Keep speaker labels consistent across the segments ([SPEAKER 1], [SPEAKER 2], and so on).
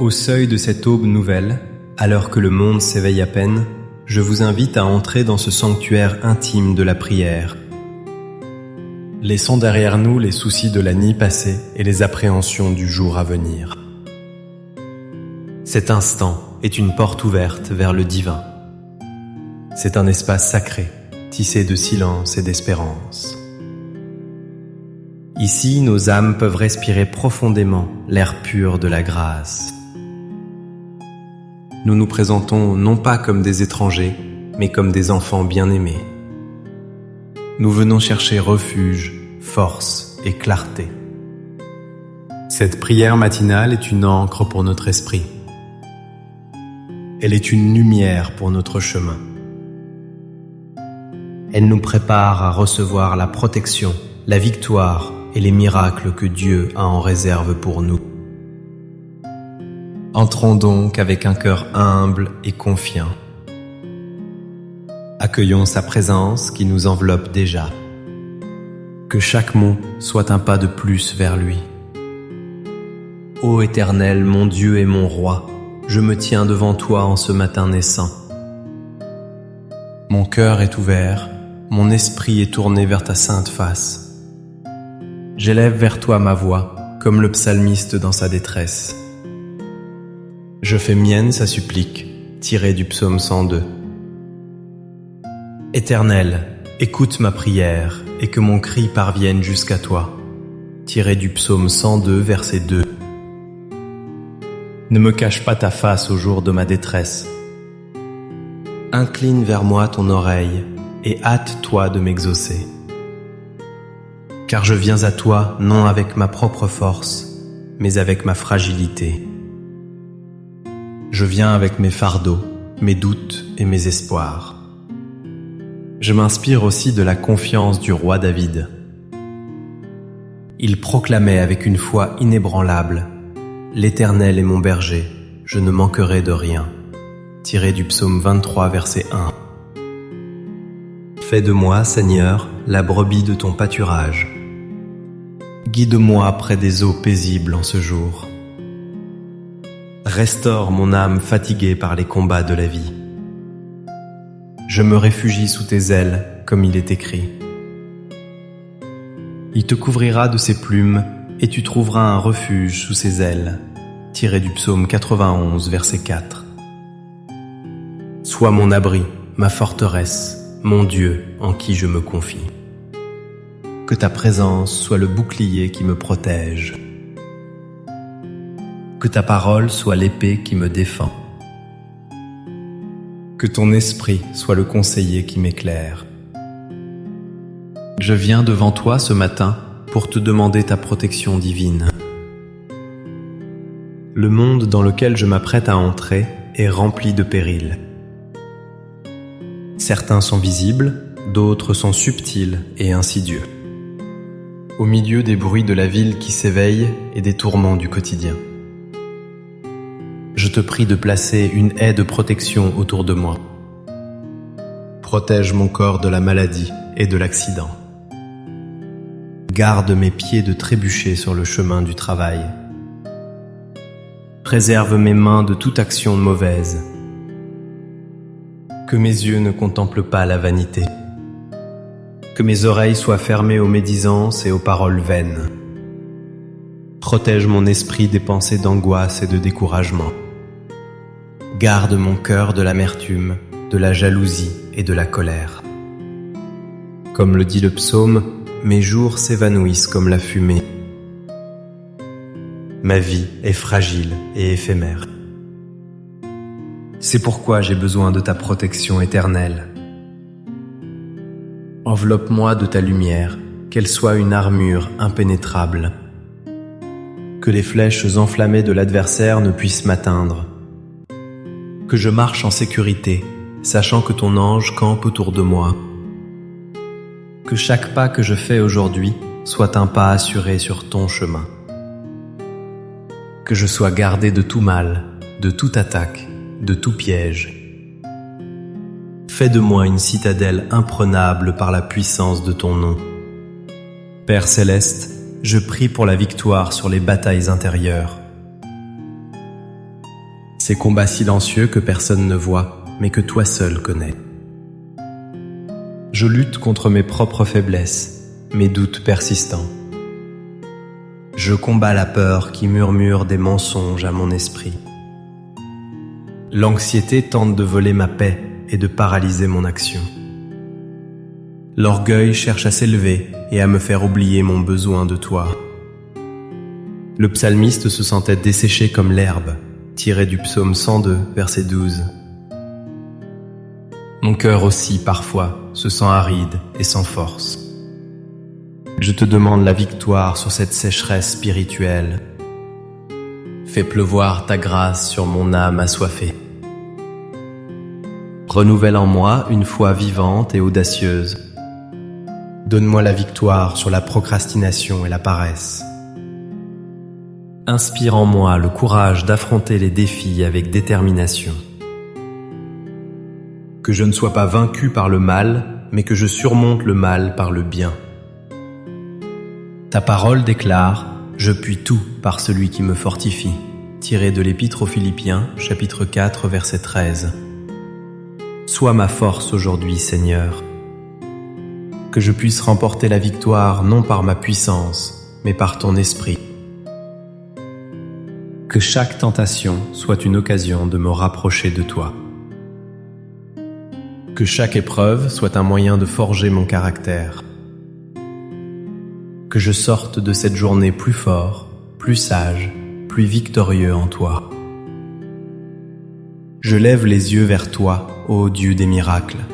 [SPEAKER 1] Au seuil de cette aube nouvelle, alors que le monde s'éveille à peine, je vous invite à entrer dans ce sanctuaire intime de la prière. Laissons derrière nous les soucis de la nuit passée et les appréhensions du jour à venir. Cet instant est une porte ouverte vers le divin. C'est un espace sacré, tissé de silence et d'espérance. Ici, nos âmes peuvent respirer profondément l'air pur de la grâce. Nous nous présentons non pas comme des étrangers, mais comme des enfants bien-aimés. Nous venons chercher refuge, force et clarté. Cette prière matinale est une ancre pour notre esprit. Elle est une lumière pour notre chemin. Elle nous prépare à recevoir la protection, la victoire et les miracles que Dieu a en réserve pour nous. Entrons donc avec un cœur humble et confiant. Accueillons sa présence qui nous enveloppe déjà. Que chaque mot soit un pas de plus vers lui. Ô Éternel, mon Dieu et mon Roi, je me tiens devant toi en ce matin naissant. Mon cœur est ouvert, mon esprit est tourné vers ta sainte face. J'élève vers toi ma voix, comme le psalmiste dans sa détresse. Je fais mienne sa supplique, tirée du psaume 102. Éternel, écoute ma prière et que mon cri parvienne jusqu'à toi, tiré du psaume 102, verset 2. Ne me cache pas ta face au jour de ma détresse. Incline vers moi ton oreille et hâte-toi de m'exaucer. Car je viens à toi non avec ma propre force, mais avec ma fragilité. Je viens avec mes fardeaux, mes doutes et mes espoirs. Je m'inspire aussi de la confiance du roi David. Il proclamait avec une foi inébranlable: « L'Éternel est mon berger, je ne manquerai de rien », tiré du psaume 23, verset 1. Fais de moi, Seigneur, la brebis de ton pâturage. Guide-moi près des eaux paisibles en ce jour. Restaure mon âme fatiguée par les combats de la vie. Je me réfugie sous tes ailes, comme il est écrit. Il te couvrira de ses plumes, et tu trouveras un refuge sous ses ailes, tiré du psaume 91, verset 4. Sois mon abri, ma forteresse, mon Dieu en qui je me confie. Que ta présence soit le bouclier qui me protège. Que ta parole soit l'épée qui me défend. Que ton esprit soit le conseiller qui m'éclaire. Je viens devant toi ce matin pour te demander ta protection divine. Le monde dans lequel je m'apprête à entrer est rempli de périls. Certains sont visibles, d'autres sont subtils et insidieux. Au milieu des bruits de la ville qui s'éveille et des tourments du quotidien. Je te prie de placer une haie de protection autour de moi. Protège mon corps de la maladie et de l'accident. Garde mes pieds de trébucher sur le chemin du travail. Préserve mes mains de toute action mauvaise. Que mes yeux ne contemplent pas la vanité. Que mes oreilles soient fermées aux médisances et aux paroles vaines. Protège mon esprit des pensées d'angoisse et de découragement. Garde mon cœur de l'amertume, de la jalousie et de la colère. Comme le dit le psaume, mes jours s'évanouissent comme la fumée. Ma vie est fragile et éphémère. C'est pourquoi j'ai besoin de ta protection éternelle. Enveloppe-moi de ta lumière, qu'elle soit une armure impénétrable. Que les flèches enflammées de l'adversaire ne puissent m'atteindre. Que je marche en sécurité, sachant que ton ange campe autour de moi. Que chaque pas que je fais aujourd'hui soit un pas assuré sur ton chemin. Que je sois gardé de tout mal, de toute attaque, de tout piège. Fais de moi une citadelle imprenable par la puissance de ton nom. Père céleste, je prie pour la victoire sur les batailles intérieures. Ces combats silencieux que personne ne voit, mais que toi seul connais. Je lutte contre mes propres faiblesses, mes doutes persistants. Je combats la peur qui murmure des mensonges à mon esprit. L'anxiété tente de voler ma paix et de paralyser mon action. L'orgueil cherche à s'élever et à me faire oublier mon besoin de toi. Le psalmiste se sentait desséché comme l'herbe, tiré du psaume 102, verset 12. Mon cœur aussi, parfois, se sent aride et sans force. Je te demande la victoire sur cette sécheresse spirituelle. Fais pleuvoir ta grâce sur mon âme assoiffée. Renouvelle en moi une foi vivante et audacieuse. Donne-moi la victoire sur la procrastination et la paresse. Inspire en moi le courage d'affronter les défis avec détermination. Que je ne sois pas vaincu par le mal, mais que je surmonte le mal par le bien. Ta parole déclare « Je puis tout par celui qui me fortifie », tiré de l'Épître aux Philippiens, chapitre 4, verset 13. Sois ma force aujourd'hui, Seigneur. Que je puisse remporter la victoire non par ma puissance, mais par ton esprit. Que chaque tentation soit une occasion de me rapprocher de toi. Que chaque épreuve soit un moyen de forger mon caractère. Que je sorte de cette journée plus fort, plus sage, plus victorieux en toi. Je lève les yeux vers toi, ô Dieu des miracles.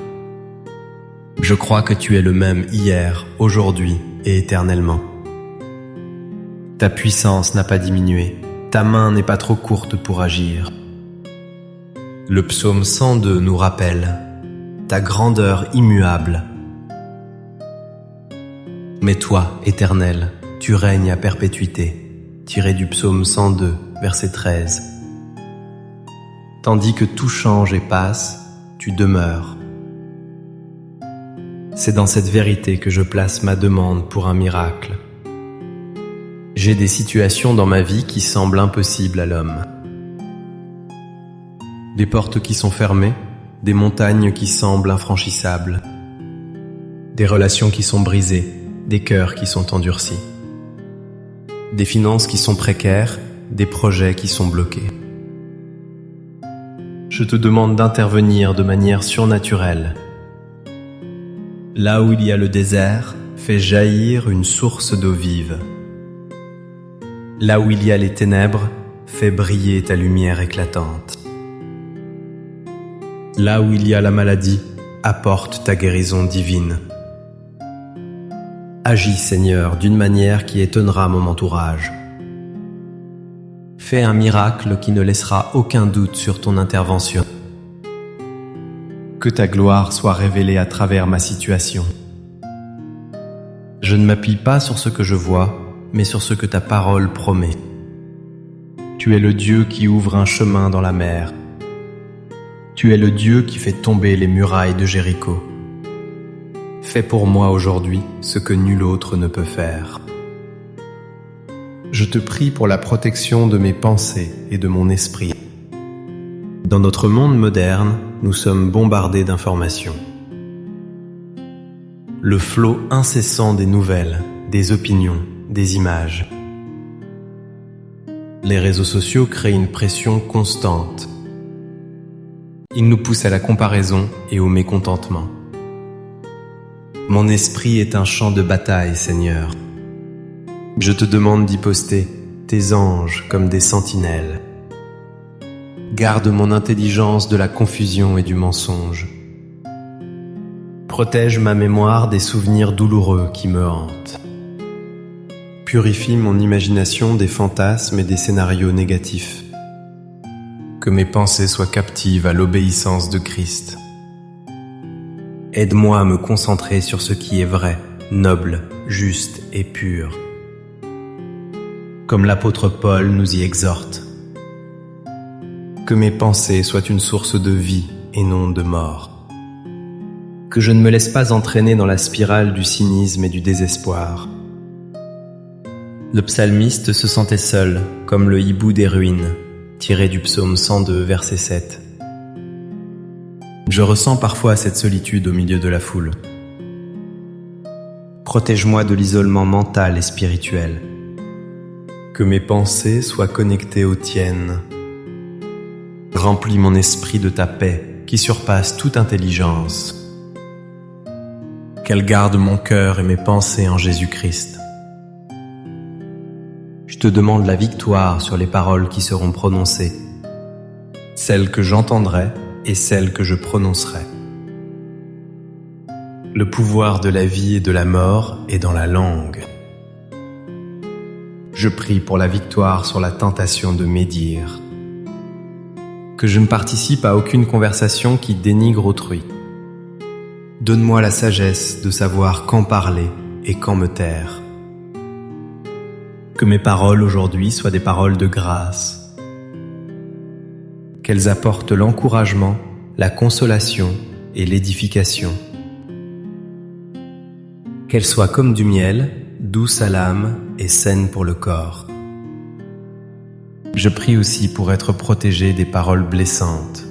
[SPEAKER 1] Je crois que tu es le même hier, aujourd'hui et éternellement. Ta puissance n'a pas diminué, ta main n'est pas trop courte pour agir. Le psaume 102 nous rappelle ta grandeur immuable. Mais toi, Éternel, tu règnes à perpétuité, tiré du psaume 102, verset 13. Tandis que tout change et passe, tu demeures. C'est dans cette vérité que je place ma demande pour un miracle. J'ai des situations dans ma vie qui semblent impossibles à l'homme. Des portes qui sont fermées, des montagnes qui semblent infranchissables, des relations qui sont brisées, des cœurs qui sont endurcis, des finances qui sont précaires, des projets qui sont bloqués. Je te demande d'intervenir de manière surnaturelle. Là où il y a le désert, fais jaillir une source d'eau vive. Là où il y a les ténèbres, fais briller ta lumière éclatante. Là où il y a la maladie, apporte ta guérison divine. Agis, Seigneur, d'une manière qui étonnera mon entourage. Fais un miracle qui ne laissera aucun doute sur ton intervention. Que ta gloire soit révélée à travers ma situation. Je ne m'appuie pas sur ce que je vois, mais sur ce que ta parole promet. Tu es le Dieu qui ouvre un chemin dans la mer. Tu es le Dieu qui fait tomber les murailles de Jéricho. Fais pour moi aujourd'hui ce que nul autre ne peut faire. Je te prie pour la protection de mes pensées et de mon esprit. Dans notre monde moderne, nous sommes bombardés d'informations. Le flot incessant des nouvelles, des opinions, des images. Les réseaux sociaux créent une pression constante. Ils nous poussent à la comparaison et au mécontentement. Mon esprit est un champ de bataille, Seigneur. Je te demande d'y poster tes anges comme des sentinelles. Garde mon intelligence de la confusion et du mensonge. Protège ma mémoire des souvenirs douloureux qui me hantent. Purifie mon imagination des fantasmes et des scénarios négatifs. Que mes pensées soient captives à l'obéissance de Christ. Aide-moi à me concentrer sur ce qui est vrai, noble, juste et pur. Comme l'apôtre Paul nous y exhorte. Que mes pensées soient une source de vie et non de mort. Que je ne me laisse pas entraîner dans la spirale du cynisme et du désespoir. Le psalmiste se sentait seul, comme le hibou des ruines, tiré du psaume 102, verset 7. Je ressens parfois cette solitude au milieu de la foule. Protège-moi de l'isolement mental et spirituel. Que mes pensées soient connectées aux tiennes. Remplis mon esprit de ta paix qui surpasse toute intelligence. Qu'elle garde mon cœur et mes pensées en Jésus-Christ. Je te demande la victoire sur les paroles qui seront prononcées, celles que j'entendrai et celles que je prononcerai. Le pouvoir de la vie et de la mort est dans la langue. Je prie pour la victoire sur la tentation de médire. Que je ne participe à aucune conversation qui dénigre autrui. Donne-moi la sagesse de savoir quand parler et quand me taire. Que mes paroles aujourd'hui soient des paroles de grâce. Qu'elles apportent l'encouragement, la consolation et l'édification. Qu'elles soient comme du miel, douces à l'âme et saines pour le corps. Je prie aussi pour être protégé des paroles blessantes,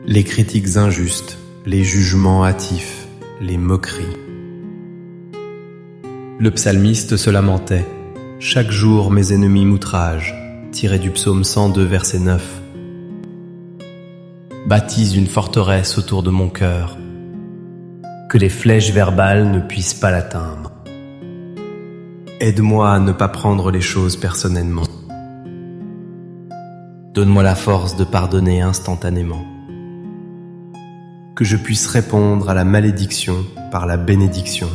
[SPEAKER 1] les critiques injustes, les jugements hâtifs, les moqueries. Le psalmiste se lamentait « Chaque jour mes ennemis m'outragent » tiré du psaume 102, verset 9. Bâtis une forteresse autour de mon cœur, que les flèches verbales ne puissent pas l'atteindre. Aide-moi à ne pas prendre les choses personnellement. Donne-moi la force de pardonner instantanément. Que je puisse répondre à la malédiction par la bénédiction.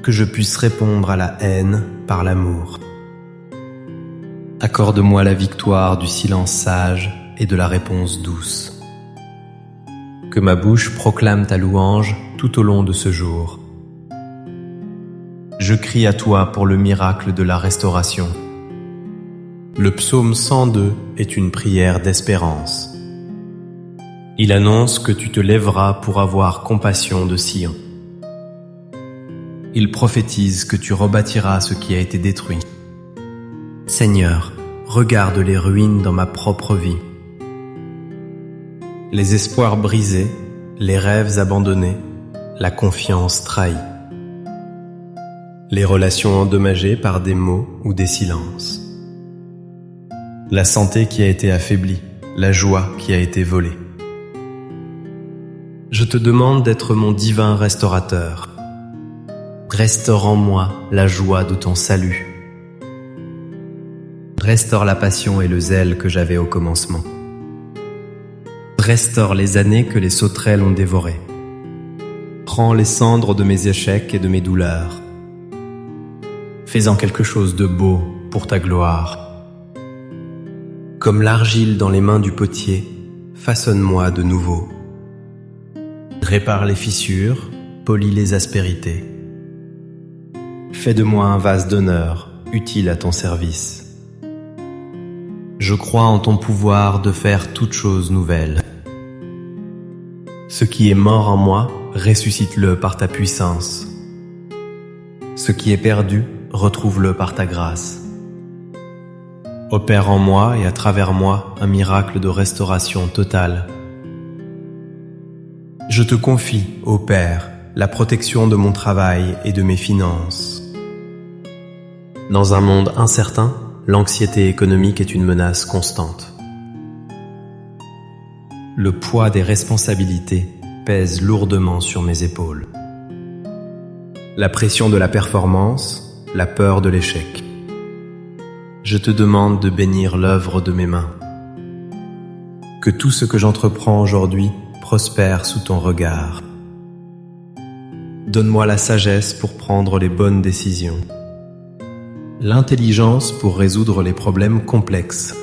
[SPEAKER 1] Que je puisse répondre à la haine par l'amour. Accorde-moi la victoire du silence sage et de la réponse douce. Que ma bouche proclame ta louange tout au long de ce jour. Je crie à toi pour le miracle de la restauration. Le psaume 102 est une prière d'espérance. Il annonce que tu te lèveras pour avoir compassion de Sion. Il prophétise que tu rebâtiras ce qui a été détruit. Seigneur, regarde les ruines dans ma propre vie. Les espoirs brisés, les rêves abandonnés, la confiance trahie. Les relations endommagées par des mots ou des silences. La santé qui a été affaiblie, la joie qui a été volée. Je te demande d'être mon divin restaurateur. Restaure en moi la joie de ton salut. Restaure la passion et le zèle que j'avais au commencement. Restaure les années que les sauterelles ont dévorées. Prends les cendres de mes échecs et de mes douleurs. Fais-en quelque chose de beau pour ta gloire. Comme l'argile dans les mains du potier, façonne-moi de nouveau. Répare les fissures, polis les aspérités. Fais de moi un vase d'honneur, utile à ton service. Je crois en ton pouvoir de faire toutes choses nouvelles. Ce qui est mort en moi, ressuscite-le par ta puissance. Ce qui est perdu, retrouve-le par ta grâce. Opère en moi et à travers moi un miracle de restauration totale. Je te confie, ô Père, la protection de mon travail et de mes finances. Dans un monde incertain, l'anxiété économique est une menace constante. Le poids des responsabilités pèse lourdement sur mes épaules. La pression de la performance, la peur de l'échec. Je te demande de bénir l'œuvre de mes mains. Que tout ce que j'entreprends aujourd'hui prospère sous ton regard. Donne-moi la sagesse pour prendre les bonnes décisions. L'intelligence pour résoudre les problèmes complexes.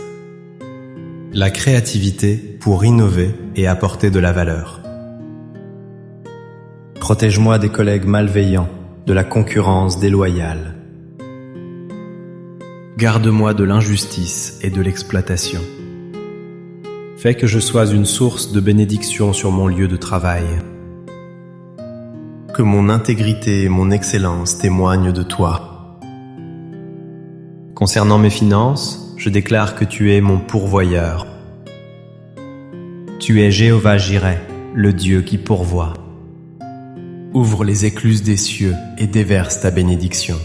[SPEAKER 1] La créativité pour innover et apporter de la valeur. Protège-moi des collègues malveillants, de la concurrence déloyale. Garde-moi de l'injustice et de l'exploitation. Fais que je sois une source de bénédiction sur mon lieu de travail. Que mon intégrité et mon excellence témoignent de toi. Concernant mes finances, je déclare que tu es mon pourvoyeur. Tu es Jéhovah Jireh, le Dieu qui pourvoit. Ouvre les écluses des cieux et déverse ta bénédiction.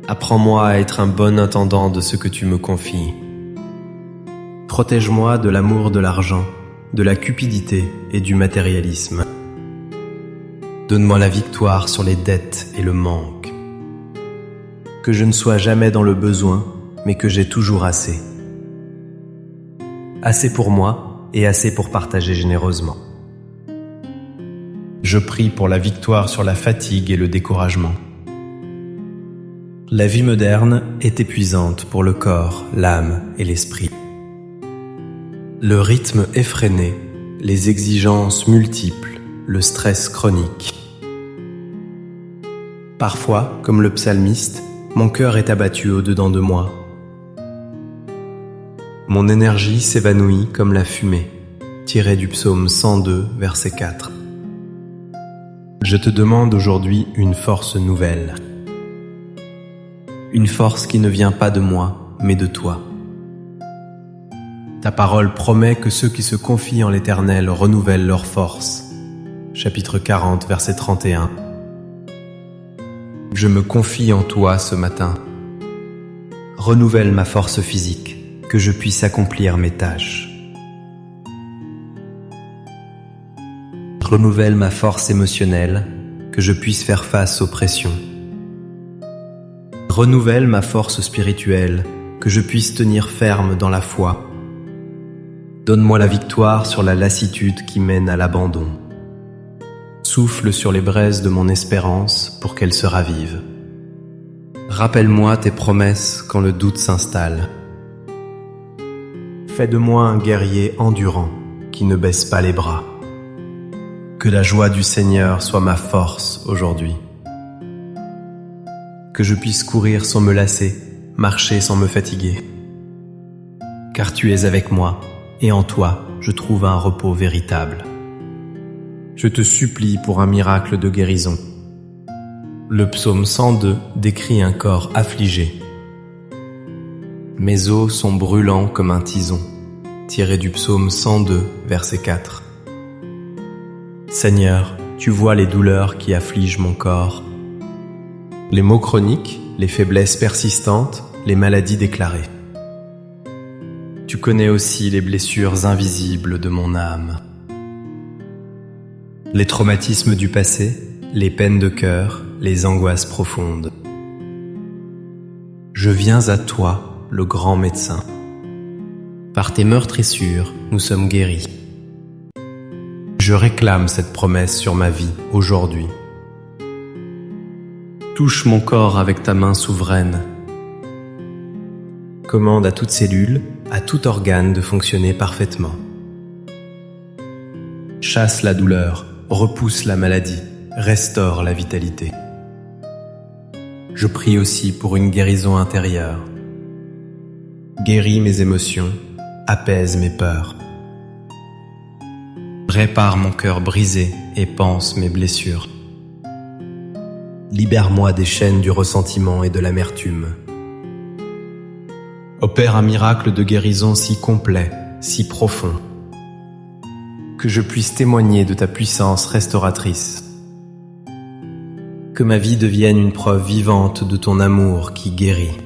[SPEAKER 1] Apprends-moi à être un bon intendant de ce que tu me confies. Protège-moi de l'amour de l'argent, de la cupidité et du matérialisme. Donne-moi la victoire sur les dettes et le manque. Que je ne sois jamais dans le besoin, mais que j'ai toujours assez. Assez pour moi et assez pour partager généreusement. Je prie pour la victoire sur la fatigue et le découragement. La vie moderne est épuisante pour le corps, l'âme et l'esprit. Le rythme effréné, les exigences multiples, le stress chronique. Parfois, comme le psalmiste, mon cœur est abattu au-dedans de moi. Mon énergie s'évanouit comme la fumée, tirée du psaume 102, verset 4. Je te demande aujourd'hui une force nouvelle. Une force qui ne vient pas de moi, mais de toi. Ta parole promet que ceux qui se confient en l'Éternel renouvellent leur force. Chapitre 40, verset 31. Je me confie en toi ce matin. Renouvelle ma force physique, que je puisse accomplir mes tâches. Renouvelle ma force émotionnelle, que je puisse faire face aux pressions. Renouvelle ma force spirituelle, que je puisse tenir ferme dans la foi. Donne-moi la victoire sur la lassitude qui mène à l'abandon. Souffle sur les braises de mon espérance pour qu'elles se ravivent. Rappelle-moi tes promesses quand le doute s'installe. Fais de moi un guerrier endurant qui ne baisse pas les bras. Que la joie du Seigneur soit ma force aujourd'hui. Que je puisse courir sans me lasser, marcher sans me fatiguer. Car tu es avec moi, et en toi, je trouve un repos véritable. Je te supplie pour un miracle de guérison. Le psaume 102 décrit un corps affligé. Mes os sont brûlants comme un tison, tiré du psaume 102, verset 4. Seigneur, tu vois les douleurs qui affligent mon corps. Les maux chroniques, les faiblesses persistantes, les maladies déclarées. Tu connais aussi les blessures invisibles de mon âme. Les traumatismes du passé, les peines de cœur, les angoisses profondes. Je viens à toi, le grand médecin. Par tes meurtrissures, nous sommes guéris. Je réclame cette promesse sur ma vie aujourd'hui. Touche mon corps avec ta main souveraine. Commande à toute cellule, à tout organe de fonctionner parfaitement. Chasse la douleur, repousse la maladie, restaure la vitalité. Je prie aussi pour une guérison intérieure. Guéris mes émotions, apaise mes peurs. Répare mon cœur brisé et panse mes blessures. Libère-moi des chaînes du ressentiment et de l'amertume. Opère un miracle de guérison si complet, si profond, que je puisse témoigner de ta puissance restauratrice. Que ma vie devienne une preuve vivante de ton amour qui guérit.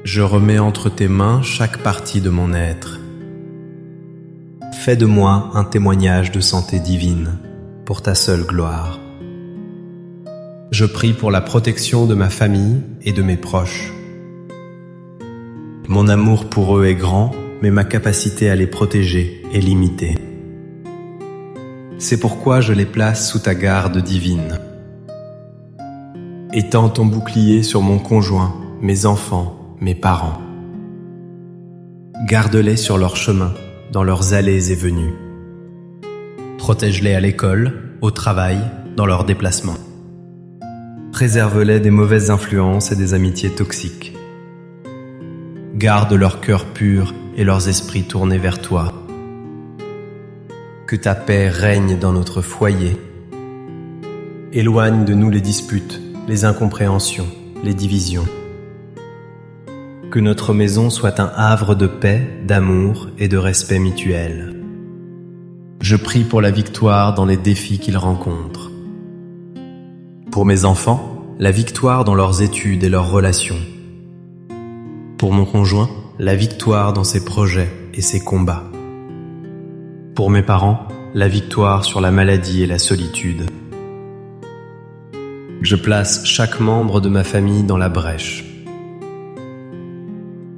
[SPEAKER 1] Je remets entre tes mains chaque partie de mon être. Fais de moi un témoignage de santé divine, pour ta seule gloire. Je prie pour la protection de ma famille et de mes proches. Mon amour pour eux est grand, mais ma capacité à les protéger est limitée. C'est pourquoi je les place sous ta garde divine. Étends ton bouclier sur mon conjoint, mes enfants, mes parents. Garde-les sur leur chemin, dans leurs allées et venues. Protège-les à l'école, au travail, dans leurs déplacements. Préserve-les des mauvaises influences et des amitiés toxiques. Garde leur cœur pur et leurs esprits tournés vers toi. Que ta paix règne dans notre foyer. Éloigne de nous les disputes, les incompréhensions, les divisions. Que notre maison soit un havre de paix, d'amour et de respect mutuel. Je prie pour la victoire dans les défis qu'ils rencontrent. Pour mes enfants, la victoire dans leurs études et leurs relations. Pour mon conjoint, la victoire dans ses projets et ses combats. Pour mes parents, la victoire sur la maladie et la solitude. Je place chaque membre de ma famille dans la brèche.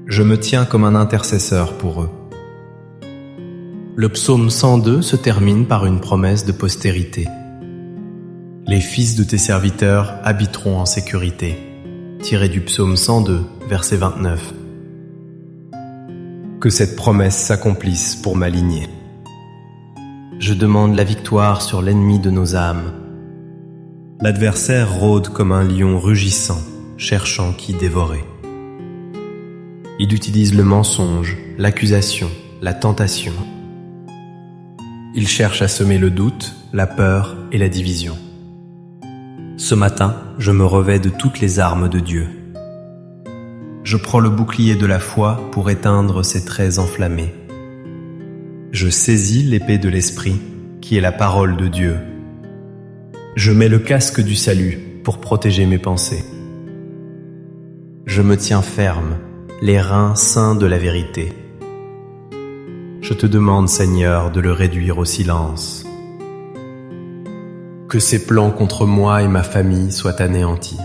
[SPEAKER 1] Je me tiens comme un intercesseur pour eux. Le psaume 102 se termine par une promesse de postérité. Les fils de tes serviteurs habiteront en sécurité. Tiré du psaume 102, verset 29. Que cette promesse s'accomplisse pour ma lignée. Je demande la victoire sur l'ennemi de nos âmes. L'adversaire rôde comme un lion rugissant, cherchant qui dévorer. Il utilise le mensonge, l'accusation, la tentation. Il cherche à semer le doute, la peur et la division. Ce matin, je me revêts de toutes les armes de Dieu. Je prends le bouclier de la foi pour éteindre ses traits enflammés. Je saisis l'épée de l'Esprit, qui est la parole de Dieu. Je mets le casque du salut pour protéger mes pensées. Je me tiens ferme, les reins saints de la vérité. Je te demande, Seigneur, de le réduire au silence. Que ses plans contre moi et ma famille soient anéantis.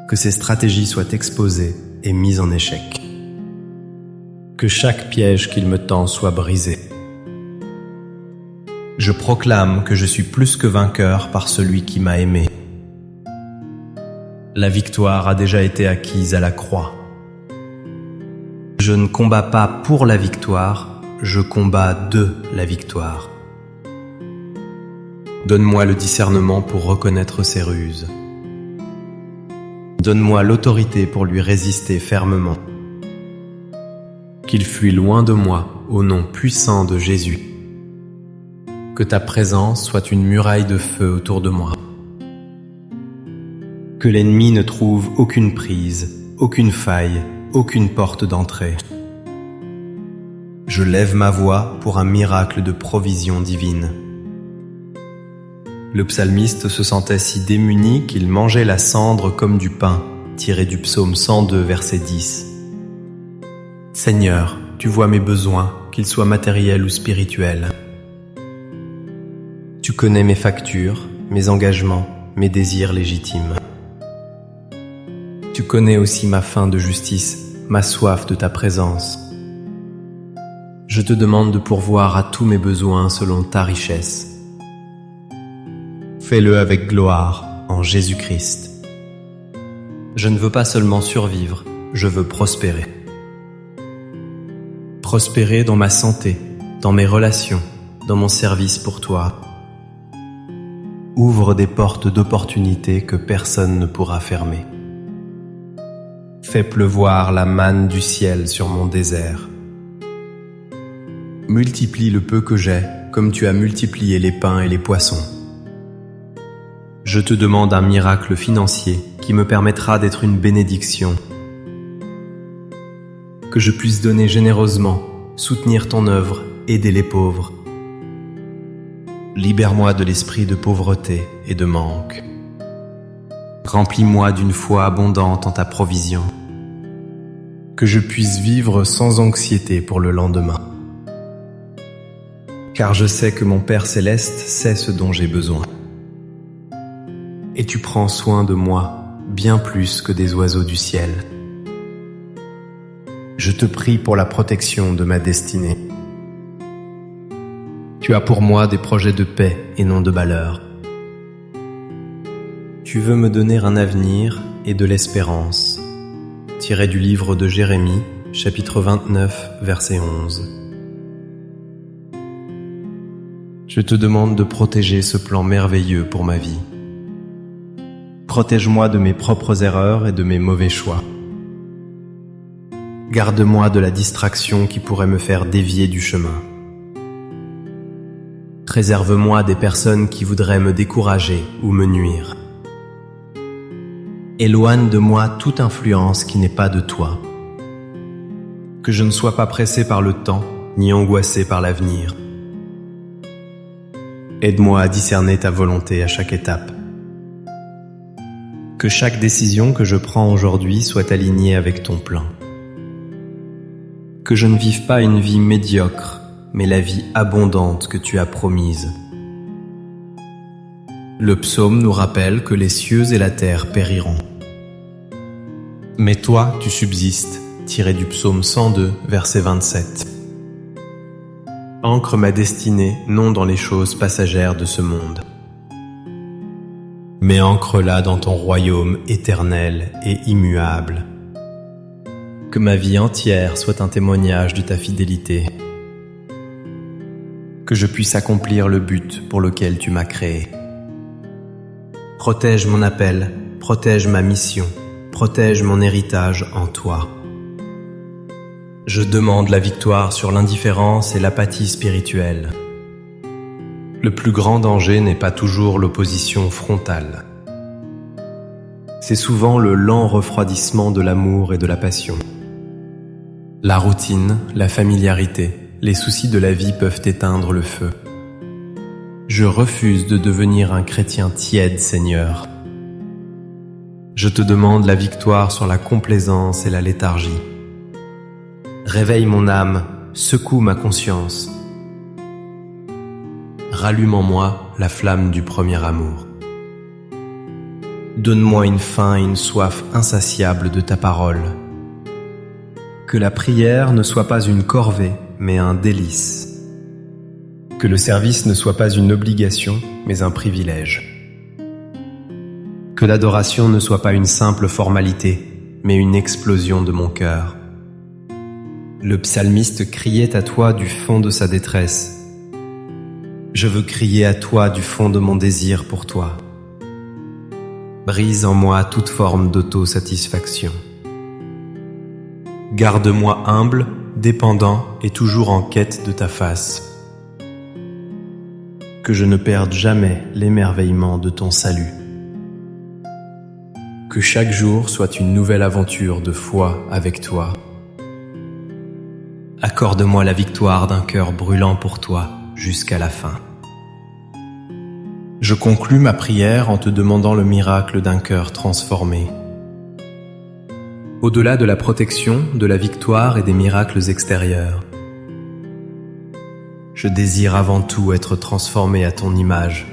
[SPEAKER 1] Que ses stratégies soient exposées et mises en échec. Que chaque piège qu'il me tend soit brisé. Je proclame que je suis plus que vainqueur par celui qui m'a aimé. La victoire a déjà été acquise à la croix. Je ne combats pas pour la victoire, je combats de la victoire. Donne-moi le discernement pour reconnaître ses ruses. Donne-moi l'autorité pour lui résister fermement. Qu'il fuit loin de moi, au nom puissant de Jésus. Que ta présence soit une muraille de feu autour de moi. Que l'ennemi ne trouve aucune prise, aucune faille, aucune porte d'entrée. Je lève ma voix pour un miracle de provision divine. Le psalmiste se sentait si démuni qu'il mangeait la cendre comme du pain, tiré du psaume 102, verset 10. Seigneur, tu vois mes besoins, qu'ils soient matériels ou spirituels. Tu connais mes factures, mes engagements, mes désirs légitimes. Tu connais aussi ma faim de justice, ma soif de ta présence. Je te demande de pourvoir à tous mes besoins selon ta richesse. Fais-le avec gloire en Jésus-Christ. Je ne veux pas seulement survivre, je veux prospérer. Prospérer dans ma santé, dans mes relations, dans mon service pour toi. Ouvre des portes d'opportunités que personne ne pourra fermer. Fais pleuvoir la manne du ciel sur mon désert. Multiplie le peu que j'ai, comme tu as multiplié les pains et les poissons. Je te demande un miracle financier qui me permettra d'être une bénédiction. Que je puisse donner généreusement, soutenir ton œuvre, aider les pauvres. Libère-moi de l'esprit de pauvreté et de manque. Remplis-moi d'une foi abondante en ta provision. Que je puisse vivre sans anxiété pour le lendemain. Car je sais que mon Père Céleste sait ce dont j'ai besoin. Et tu prends soin de moi, bien plus que des oiseaux du ciel. Je te prie pour la protection de ma destinée. Tu as pour moi des projets de paix et non de malheur. Tu veux me donner un avenir et de l'espérance. Tiré du livre de Jérémie, chapitre 29, verset 11. Je te demande de protéger ce plan merveilleux pour ma vie. Protège-moi de mes propres erreurs et de mes mauvais choix. Garde-moi de la distraction qui pourrait me faire dévier du chemin. Préserve-moi des personnes qui voudraient me décourager ou me nuire. Éloigne de moi toute influence qui n'est pas de toi. Que je ne sois pas pressé par le temps, ni angoissé par l'avenir. Aide-moi à discerner ta volonté à chaque étape. Que chaque décision que je prends aujourd'hui soit alignée avec ton plan. Que je ne vive pas une vie médiocre, mais la vie abondante que tu as promise. Le psaume nous rappelle que les cieux et la terre périront. Mais toi, tu subsistes, tiré du psaume 102, verset 27. Ancre ma destinée non dans les choses passagères de ce monde, mais ancre-la dans ton royaume éternel et immuable. Que ma vie entière soit un témoignage de ta fidélité. Que je puisse accomplir le but pour lequel tu m'as créé. Protège mon appel, protège ma mission, protège mon héritage en toi. Je demande la victoire sur l'indifférence et l'apathie spirituelle. Le plus grand danger n'est pas toujours l'opposition frontale. C'est souvent le lent refroidissement de l'amour et de la passion. La routine, la familiarité, les soucis de la vie peuvent éteindre le feu. Je refuse de devenir un chrétien tiède, Seigneur. Je te demande la victoire sur la complaisance et la léthargie. Réveille mon âme, secoue ma conscience. Rallume en moi la flamme du premier amour. Donne-moi une faim et une soif insatiable de ta parole. Que la prière ne soit pas une corvée, mais un délice. Que le service ne soit pas une obligation, mais un privilège. Que l'adoration ne soit pas une simple formalité, mais une explosion de mon cœur. Le psalmiste criait à toi du fond de sa détresse. Je veux crier à toi du fond de mon désir pour toi. Brise en moi toute forme d'autosatisfaction. Garde-moi humble, dépendant et toujours en quête de ta face. Que je ne perde jamais l'émerveillement de ton salut. Que chaque jour soit une nouvelle aventure de foi avec toi. Accorde-moi la victoire d'un cœur brûlant pour toi jusqu'à la fin. Je conclus ma prière en te demandant le miracle d'un cœur transformé. Au-delà de la protection, de la victoire et des miracles extérieurs, je désire avant tout être transformé à ton image.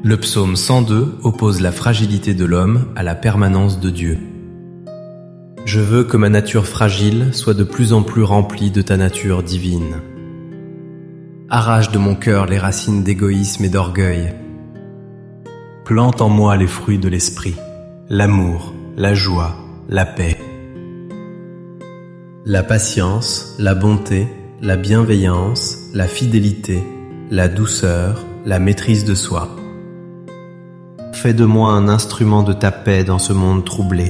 [SPEAKER 1] Le psaume 102 oppose la fragilité de l'homme à la permanence de Dieu. Je veux que ma nature fragile soit de plus en plus remplie de ta nature divine. Arrache de mon cœur les racines d'égoïsme et d'orgueil. Plante en moi les fruits de l'esprit, l'amour, la joie, la paix, la patience, la bonté, la bienveillance, la fidélité, la douceur, la maîtrise de soi. Fais de moi un instrument de ta paix dans ce monde troublé.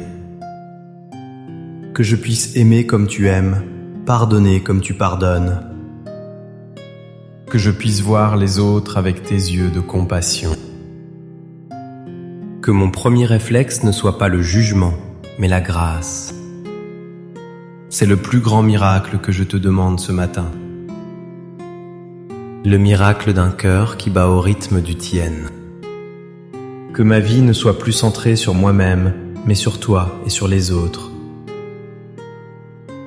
[SPEAKER 1] Que je puisse aimer comme tu aimes, pardonner comme tu pardonnes. Que je puisse voir les autres avec tes yeux de compassion. Que mon premier réflexe ne soit pas le jugement, mais la grâce. C'est le plus grand miracle que je te demande ce matin. Le miracle d'un cœur qui bat au rythme du tien. Que ma vie ne soit plus centrée sur moi-même, mais sur toi et sur les autres.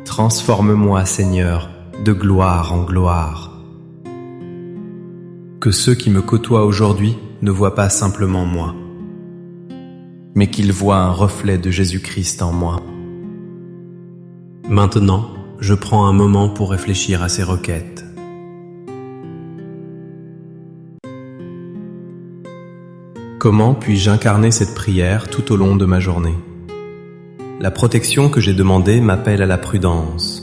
[SPEAKER 1] Transforme-moi, Seigneur, de gloire en gloire. Que ceux qui me côtoient aujourd'hui ne voient pas simplement moi, mais qu'ils voient un reflet de Jésus-Christ en moi. Maintenant, je prends un moment pour réfléchir à ces requêtes. Comment puis-je incarner cette prière tout au long de ma journée? La protection que j'ai demandée m'appelle à la prudence.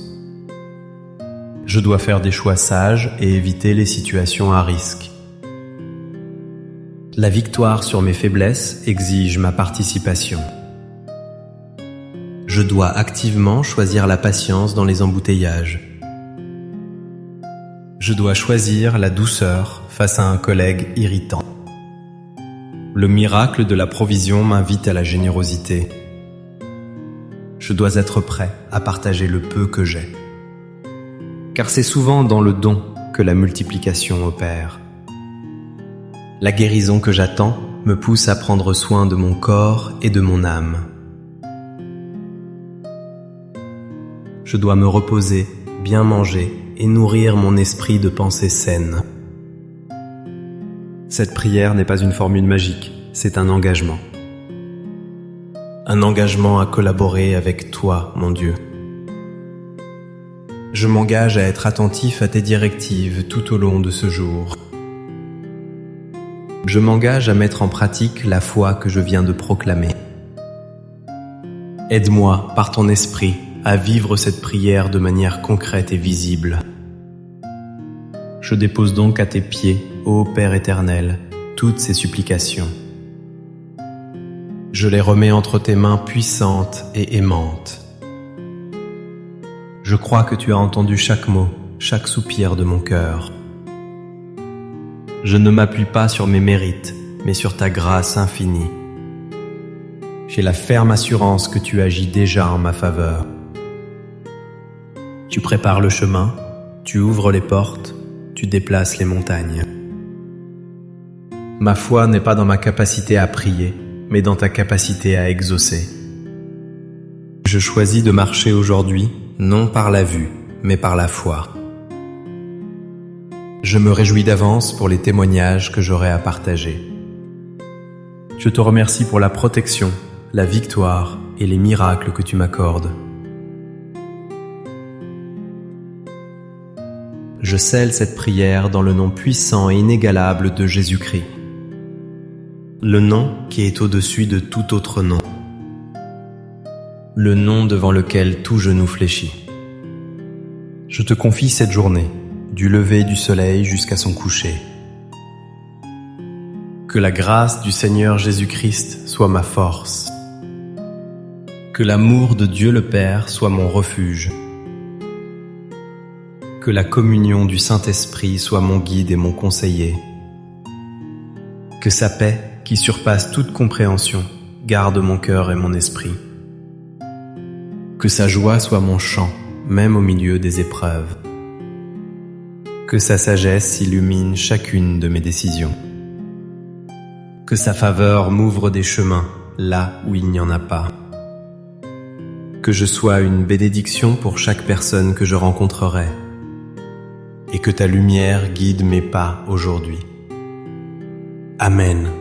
[SPEAKER 1] Je dois faire des choix sages et éviter les situations à risque. La victoire sur mes faiblesses exige ma participation. Je dois activement choisir la patience dans les embouteillages. Je dois choisir la douceur face à un collègue irritant. Le miracle de la provision m'invite à la générosité. Je dois être prêt à partager le peu que j'ai. Car c'est souvent dans le don que la multiplication opère. La guérison que j'attends me pousse à prendre soin de mon corps et de mon âme. Je dois me reposer, bien manger et nourrir mon esprit de pensées saines. Cette prière n'est pas une formule magique, c'est un engagement. Un engagement à collaborer avec toi, mon Dieu. Je m'engage à être attentif à tes directives tout au long de ce jour. Je m'engage à mettre en pratique la foi que je viens de proclamer. Aide-moi, par ton esprit, à vivre cette prière de manière concrète et visible. Je dépose donc à tes pieds, ô Père éternel, toutes ces supplications. Je les remets entre tes mains puissantes et aimantes. Je crois que tu as entendu chaque mot, chaque soupir de mon cœur. Je ne m'appuie pas sur mes mérites, mais sur ta grâce infinie. J'ai la ferme assurance que tu agis déjà en ma faveur. Tu prépares le chemin, tu ouvres les portes, tu déplaces les montagnes. Ma foi n'est pas dans ma capacité à prier, mais dans ta capacité à exaucer. Je choisis de marcher aujourd'hui, non par la vue, mais par la foi. Je me réjouis d'avance pour les témoignages que j'aurai à partager. Je te remercie pour la protection, la victoire et les miracles que tu m'accordes. Je scelle cette prière dans le nom puissant et inégalable de Jésus-Christ. Le nom qui est au-dessus de tout autre nom. Le nom devant lequel tout genou fléchit. Je te confie cette journée, du lever du soleil jusqu'à son coucher. Que la grâce du Seigneur Jésus-Christ soit ma force. Que l'amour de Dieu le Père soit mon refuge. Que la communion du Saint-Esprit soit mon guide et mon conseiller. Que sa paix, qui surpasse toute compréhension, garde mon cœur et mon esprit. Que sa joie soit mon chant, même au milieu des épreuves. Que sa sagesse illumine chacune de mes décisions. Que sa faveur m'ouvre des chemins là où il n'y en a pas. Que je sois une bénédiction pour chaque personne que je rencontrerai. Et que ta lumière guide mes pas aujourd'hui. Amen.